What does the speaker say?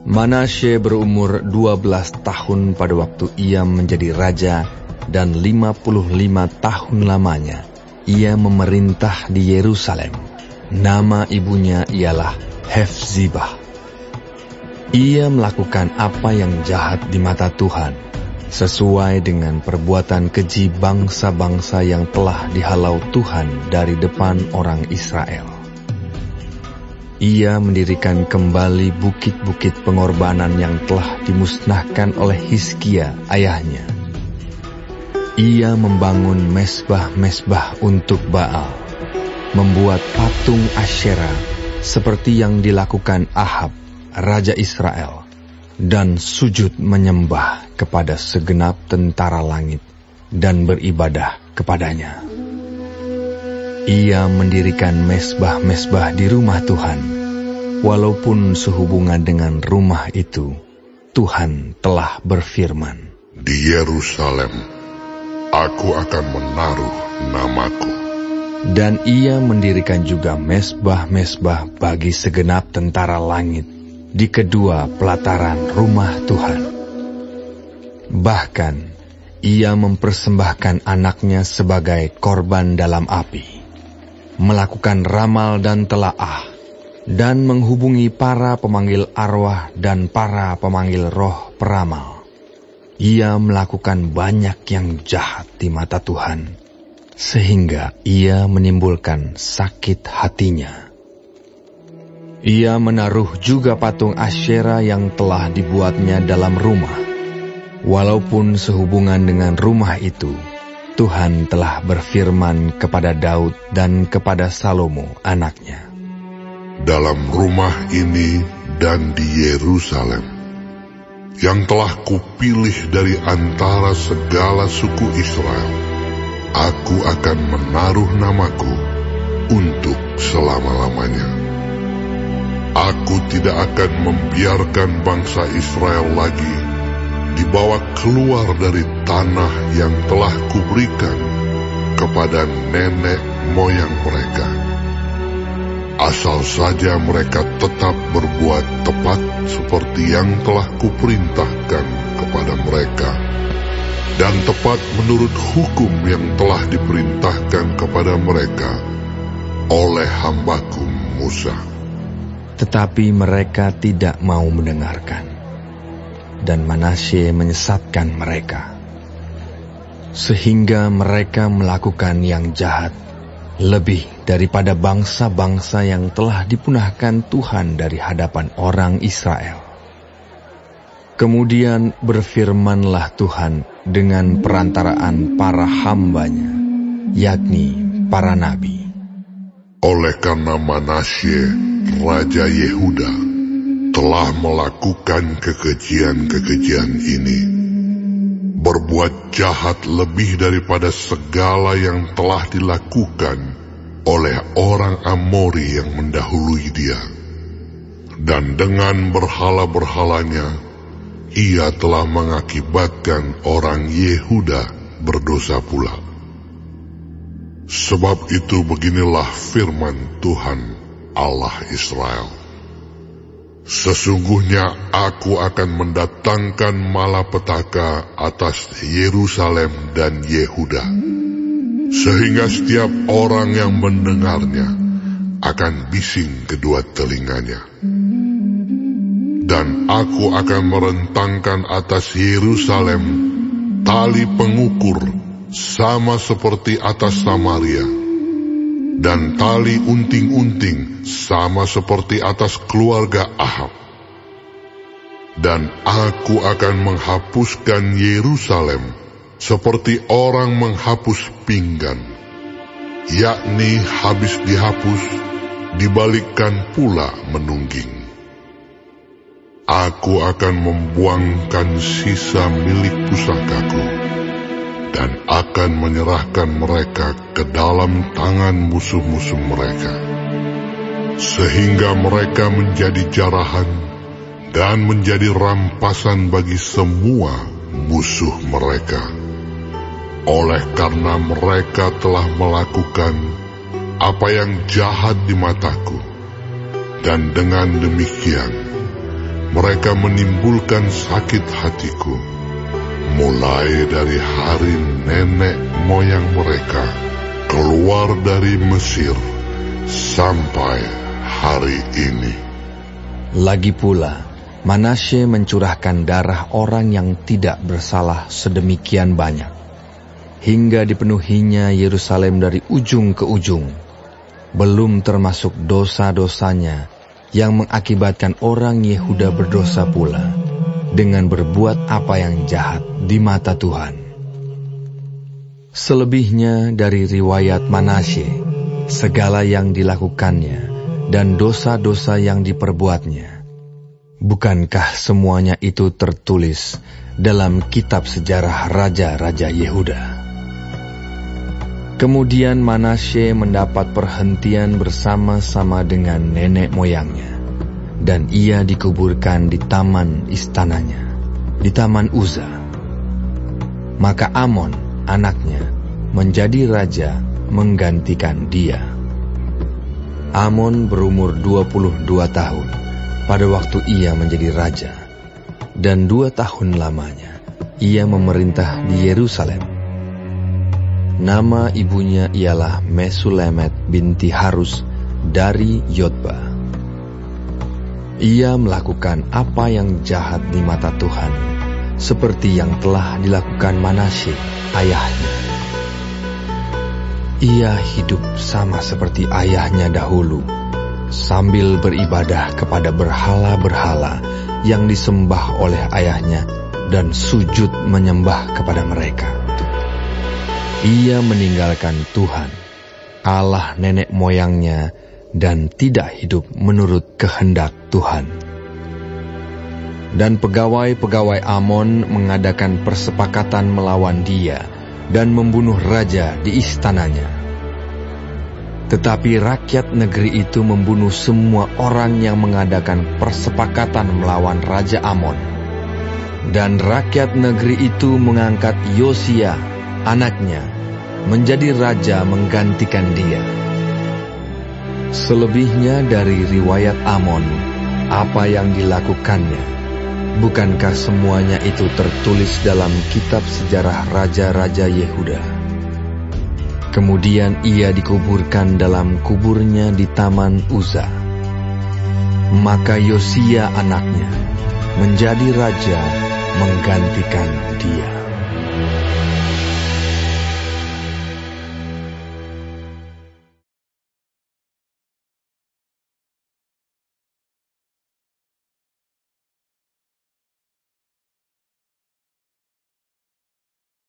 Manasye berumur 12 tahun pada waktu ia menjadi raja, dan 55 tahun lamanya ia memerintah di Yerusalem. Nama ibunya ialah Hefzibah. Ia melakukan apa yang jahat di mata Tuhan, sesuai dengan perbuatan keji bangsa-bangsa yang telah dihalau Tuhan dari depan orang Israel. Ia mendirikan kembali bukit-bukit pengorbanan yang telah dimusnahkan oleh Hizkia ayahnya. Ia membangun mesbah-mesbah untuk Baal, membuat patung Asyera seperti yang dilakukan Ahab, raja Israel, dan sujud menyembah kepada segenap tentara langit dan beribadah kepadanya. Ia mendirikan mesbah-mesbah di rumah Tuhan, walaupun sehubungan dengan rumah itu, Tuhan telah berfirman, "Di Yerusalem, aku akan menaruh namaku." Dan ia mendirikan juga mesbah-mesbah bagi segenap tentara langit di kedua pelataran rumah Tuhan. Bahkan, ia mempersembahkan anaknya sebagai korban dalam api, melakukan ramal dan telaah, dan menghubungi para pemanggil arwah dan para pemanggil roh peramal. Ia melakukan banyak yang jahat di mata Tuhan, sehingga ia menimbulkan sakit hatinya. Ia menaruh juga patung Asyera yang telah dibuatnya dalam rumah. Walaupun sehubungan dengan rumah itu, Tuhan telah berfirman kepada Daud dan kepada Salomo anaknya, "Dalam rumah ini dan di Yerusalem, yang telah kupilih dari antara segala suku Israel, aku akan menaruh namaku untuk selama-lamanya. Aku tidak akan membiarkan bangsa Israel lagi dibawa keluar dari tanah yang telah kuberikan kepada nenek moyang mereka, asal saja mereka tetap berbuat tepat seperti yang telah kuperintahkan kepada mereka, dan tepat menurut hukum yang telah diperintahkan kepada mereka oleh hambaku Musa." Tetapi mereka tidak mau mendengarkan, dan Manasye menyesatkan mereka, sehingga mereka melakukan yang jahat lebih daripada bangsa-bangsa yang telah dipunahkan Tuhan dari hadapan orang Israel. Kemudian berfirmanlah Tuhan dengan perantaraan para hambanya, yakni para nabi, "Oleh karena Manasye, Raja Yehuda, telah melakukan kekejian-kekejian ini, berbuat jahat lebih daripada segala yang telah dilakukan oleh orang Amori yang mendahului dia, dan dengan berhala-berhalanya, ia telah mengakibatkan orang Yehuda berdosa pula. Sebab itu beginilah firman Tuhan Allah Israel, sesungguhnya aku akan mendatangkan malapetaka atas Yerusalem dan Yehuda, sehingga setiap orang yang mendengarnya akan bising kedua telinganya. Dan aku akan merentangkan atas Yerusalem tali pengukur sama seperti atas Samaria, dan tali unting-unting sama seperti atas keluarga Ahab. Dan aku akan menghapuskan Yerusalem seperti orang menghapus pinggan, yakni habis dihapus, dibalikkan pula menungging. Aku akan membuangkan sisa milik pusakaku, dan akan menyerahkan mereka ke dalam tangan musuh-musuh mereka, sehingga mereka menjadi jarahan dan menjadi rampasan bagi semua musuh mereka. Oleh karena mereka telah melakukan apa yang jahat di mataku, dan dengan demikian Mereka menimbulkan sakit hatiku, mulai dari hari nenek moyang mereka keluar dari Mesir sampai hari ini. Lagi pula, Manasye mencurahkan darah orang yang tidak bersalah sedemikian banyak, hingga dipenuhinya Yerusalem dari ujung ke ujung, belum termasuk dosa-dosanya yang mengakibatkan orang Yehuda berdosa pula dengan berbuat apa yang jahat di mata Tuhan. Selebihnya dari riwayat Manasye, segala yang dilakukannya dan dosa-dosa yang diperbuatnya, bukankah semuanya itu tertulis dalam kitab sejarah raja-raja Yehuda? Kemudian Manasye mendapat perhentian bersama-sama dengan nenek moyangnya, dan ia dikuburkan di taman istananya, di taman Uza. Maka Amon, anaknya, menjadi raja menggantikan dia. Amon berumur 22 tahun pada waktu ia menjadi raja, dan 2 tahun lamanya ia memerintah di Yerusalem. Nama ibunya ialah Mesulemet binti Harus dari Yotba. Ia melakukan apa yang jahat di mata Tuhan, seperti yang telah dilakukan Manasye ayahnya. Ia hidup sama seperti ayahnya dahulu, sambil beribadah kepada berhala-berhala yang disembah oleh ayahnya dan sujud menyembah kepada mereka. Ia meninggalkan Tuhan, Allah nenek moyangnya, dan tidak hidup menurut kehendak Tuhan. Dan pegawai-pegawai Amon mengadakan persepakatan melawan dia dan membunuh raja di istananya. Tetapi rakyat negeri itu membunuh semua orang yang mengadakan persepakatan melawan Raja Amon. Dan rakyat negeri itu mengangkat Yosia, anaknya, menjadi raja menggantikan dia. Selebihnya dari riwayat Amon, apa yang dilakukannya, bukankah semuanya itu tertulis dalam kitab sejarah raja-raja Yehuda? Kemudian ia dikuburkan dalam kuburnya di taman Uza. Maka Yosia anaknya menjadi raja menggantikan dia.